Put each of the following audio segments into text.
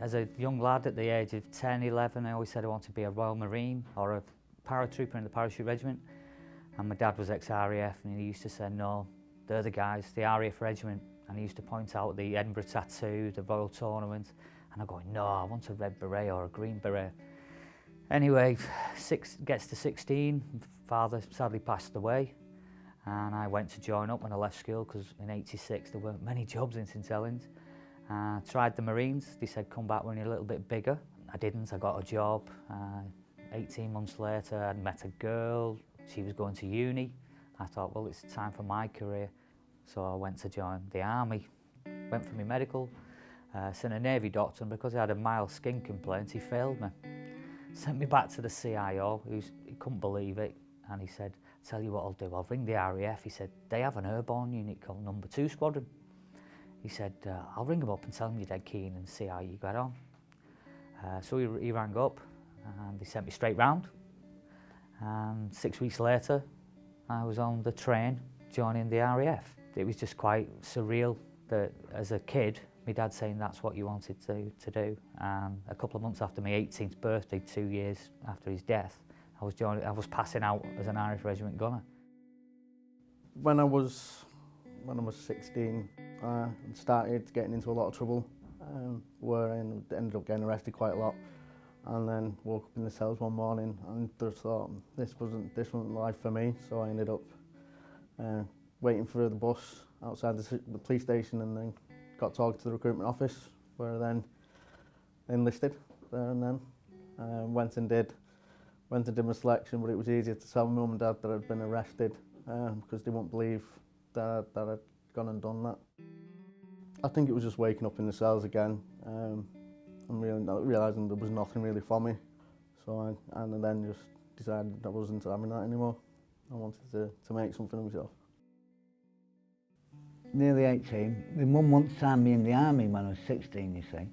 As a young lad at the age of 10, 11, I always said I wanted to be a Royal Marine or a paratrooper in the parachute regiment. And my dad was ex-RAF and he used to say, no, they're the guys, the RAF regiment. And he used to point out the Edinburgh tattoo, the Royal Tournament. And I'm going, no, I want a red beret or a green beret. Anyway, gets to 16, father sadly passed away. And I went to join up when I left school because in '86 there weren't many jobs in St Helens. Tried the Marines, they said come back when you're a little bit bigger. I didn't, I got a job. 18 months later I'd met a girl, she was going to uni. I thought, well, it's time for my career. So I went to join the army, went for my medical, seen a Navy doctor, and because I had a mild skin complaint, he failed me. Sent me back to the CIO, he couldn't believe it, and he said, tell you what I'll do, I'll ring the RAF. He said, they have an airborne unit called Number 2 Squadron. He said, I'll ring them up and tell them you're dead keen and see how you get on. So he rang up and they sent me straight round. And 6 weeks later, I was on the train joining the RAF. It was just quite surreal that as a kid, my dad saying that's what you wanted to do. And a couple of months after my 18th birthday, 2 years after his death, I was passing out as an Irish Regiment gunner. When I was 16, I started getting into a lot of trouble, where I ended up getting arrested quite a lot, and then woke up in the cells one morning and just thought this wasn't life for me. So I ended up waiting for the bus outside the police station, and then got talked to the recruitment office, where I then enlisted there and then. Went and did my selection, but it was easier to tell my mum and dad that I'd been arrested because they wouldn't believe that I'd gone and done that. I think it was just waking up in the cells again and realising there was nothing really for me. So I then just decided I wasn't having that anymore. I wanted to make something of myself. Nearly 18. My mum wouldn't sign me in the army when I was 16, you see.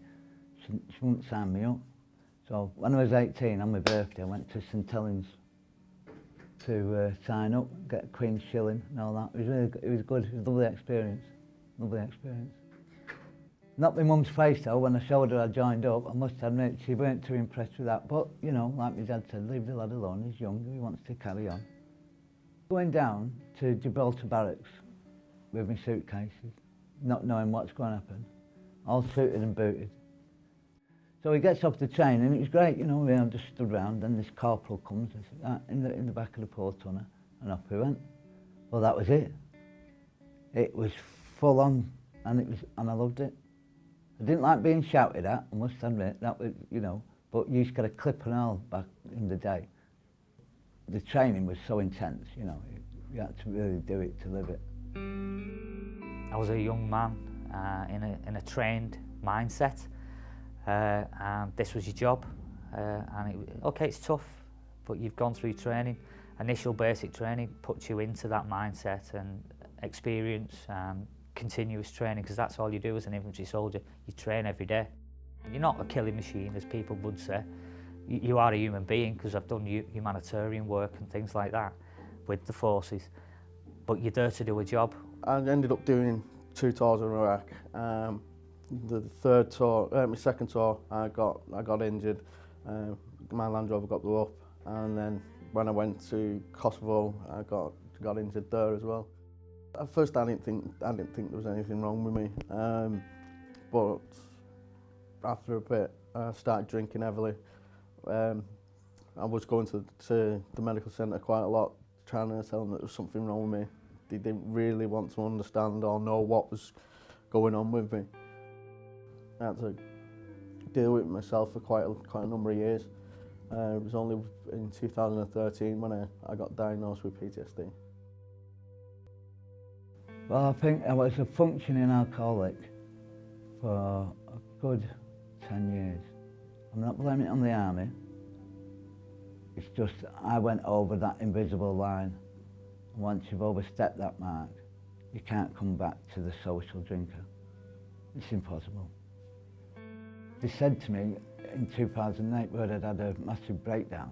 She wouldn't sign me up. So when I was 18, on my birthday, I went to St Helens to sign up, get a Queen's shilling and all that. It was good. It was a lovely experience. Lovely experience. Not my mum's face though, when I showed her I joined up, I must admit she weren't too impressed with that. But, you know, like my dad said, leave the lad alone, he's young, he wants to carry on. Going down to Gibraltar Barracks with my suitcases, not knowing what's going to happen, all suited and booted. So he gets off the train and it was great, you know, we all just stood round, and this corporal comes in the back of the portunner, and off we went. Well, that was it. It was full on, and I loved it. I didn't like being shouted at, I must admit, that was, you know, but you used to get a clip and all back in the day. The training was so intense, you know, you had to really do it to live it. I was a young man in a trained mindset, and this was your job. Okay, it's tough, but you've gone through training. Initial basic training puts you into that mindset, and experience, continuous training, because that's all you do as an infantry soldier. You train every day. You're not a killing machine, as people would say. You are a human being, because I've done humanitarian work and things like that with the forces. But you're there to do a job. I ended up doing 2 tours in Iraq. The third tour, my second tour, I got injured. My Land Rover got blew up, and then when I went to Kosovo, I got injured there as well. At first, I didn't think there was anything wrong with me, but after a bit, I started drinking heavily. I was going to the medical centre quite a lot, trying to tell them that there was something wrong with me. They didn't really want to understand or know what was going on with me. I had to deal with it myself for quite a number of years. It was only in 2013 when I got diagnosed with PTSD. Well, I think I was a functioning alcoholic for a good 10 years. I'm not blaming it on the army. It's just I went over that invisible line. And once you've overstepped that mark, you can't come back to the social drinker. It's impossible. They said to me in 2008, where I'd had a massive breakdown,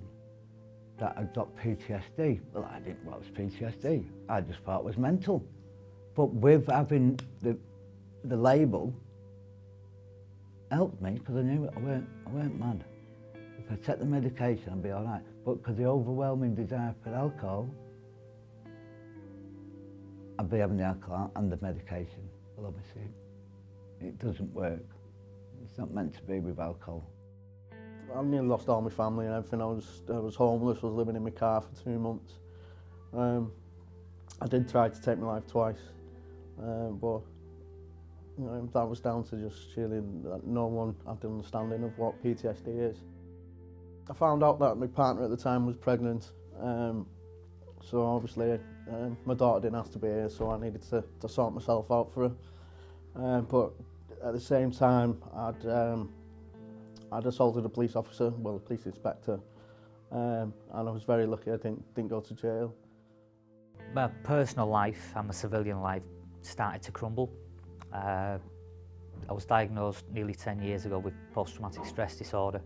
that I'd got PTSD. Well, I didn't know what was PTSD. I just thought it was mental. But with having the label, helped me because I knew I weren't mad. If I take the medication, I'd be all right. But because the overwhelming desire for alcohol, I'd be having the alcohol and the medication. Well, obviously, it doesn't work. It's not meant to be with alcohol. I nearly lost all my family and everything. I was homeless, was living in my car for 2 months. I did try to take my life twice, but you know, that was down to just sheerly that no one had the understanding of what PTSD is. I found out that my partner at the time was pregnant, so obviously my daughter didn't have to be here, so I needed to sort myself out for her. But at the same time, I'd assaulted a police officer, well, a police inspector, and I was very lucky I didn't go to jail. My personal life and my civilian life started to crumble. I was diagnosed nearly 10 years ago with post-traumatic stress disorder.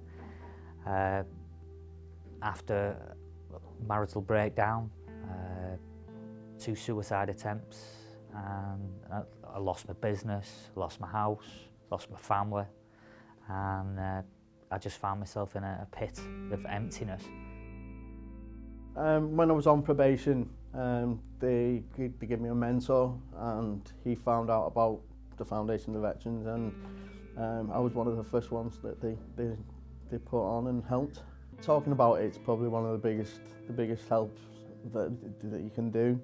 After marital breakdown, 2 suicide attempts, and I lost my business, lost my house, lost my family, and I just found myself in a pit of emptiness. When I was on probation, they gave me a mentor, and he found out about the Foundation of Veterans, and I was one of the first ones that they put on and helped. Talking about it's probably one of the biggest helps that you can do.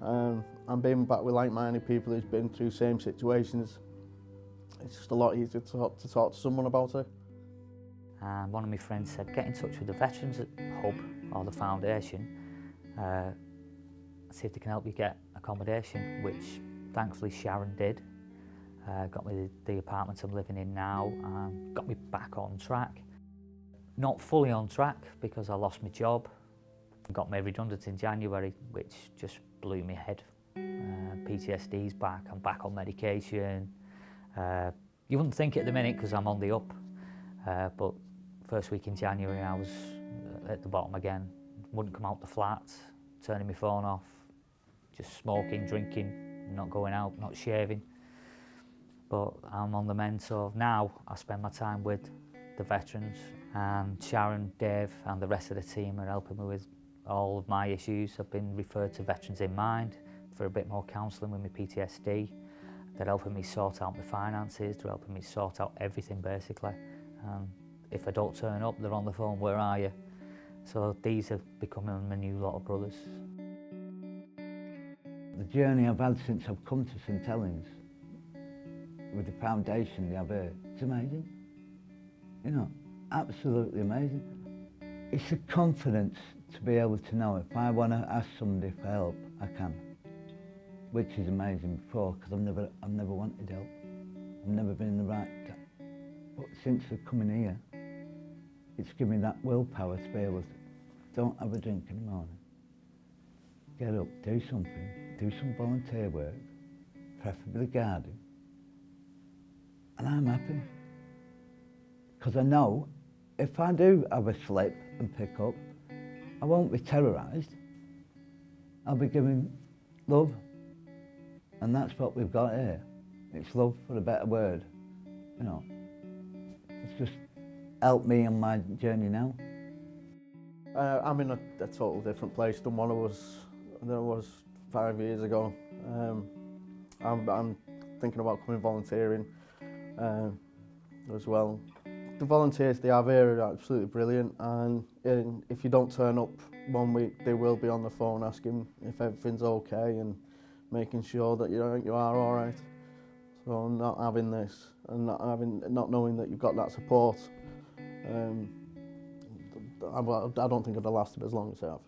And being back with like-minded people who's been through same situations, it's just a lot easier to talk to someone about it. And one of my friends said, get in touch with the Veterans Hub or the Foundation, see if they can help you get accommodation, which thankfully Sharon did. Got me the apartment I'm living in now, and got me back on track. Not fully on track because I lost my job. Got made redundant in January, which just blew my head. PTSD's back, I'm back on medication. You wouldn't think it at the minute because I'm on the up, but first week in January I was at the bottom again. Wouldn't come out the flat, turning my phone off, just smoking, drinking, not going out, not shaving. But I'm on the mend, so now I spend my time with the veterans, and Sharon, Dave and the rest of the team are helping me with all of my issues. I've been referred to Veterans in Mind for a bit more counselling with my PTSD. They're helping me sort out my finances, they're helping me sort out everything basically. If I don't turn up, they're on the phone, where are you? So these are becoming my new lot of brothers. The journey I've had since I've come to St Helens, with the foundation they have here, it's amazing. You know, absolutely amazing. It's a confidence to be able to know if I want to ask somebody for help, I can. Which is amazing before, because I've never wanted help. I've never been in the right. But since I've come in here, it's given me that willpower to be able to, don't have a drink in the morning. Get up, do something, do some volunteer work, preferably gardening, and I'm happy. Because I know if I do have a slip and pick up, I won't be terrorised. I'll be giving love. And that's what we've got here. It's love, for a better word. You know, it's just helped me on my journey now. I'm in a total different place than what I was 5 years ago. I'm thinking about coming volunteering as well. The volunteers they have here are absolutely brilliant, and if you don't turn up 1 week, they will be on the phone asking if everything's okay and making sure that you are all right. So not having this and not knowing that you've got that support, I don't think it'd have lasted as long as I have.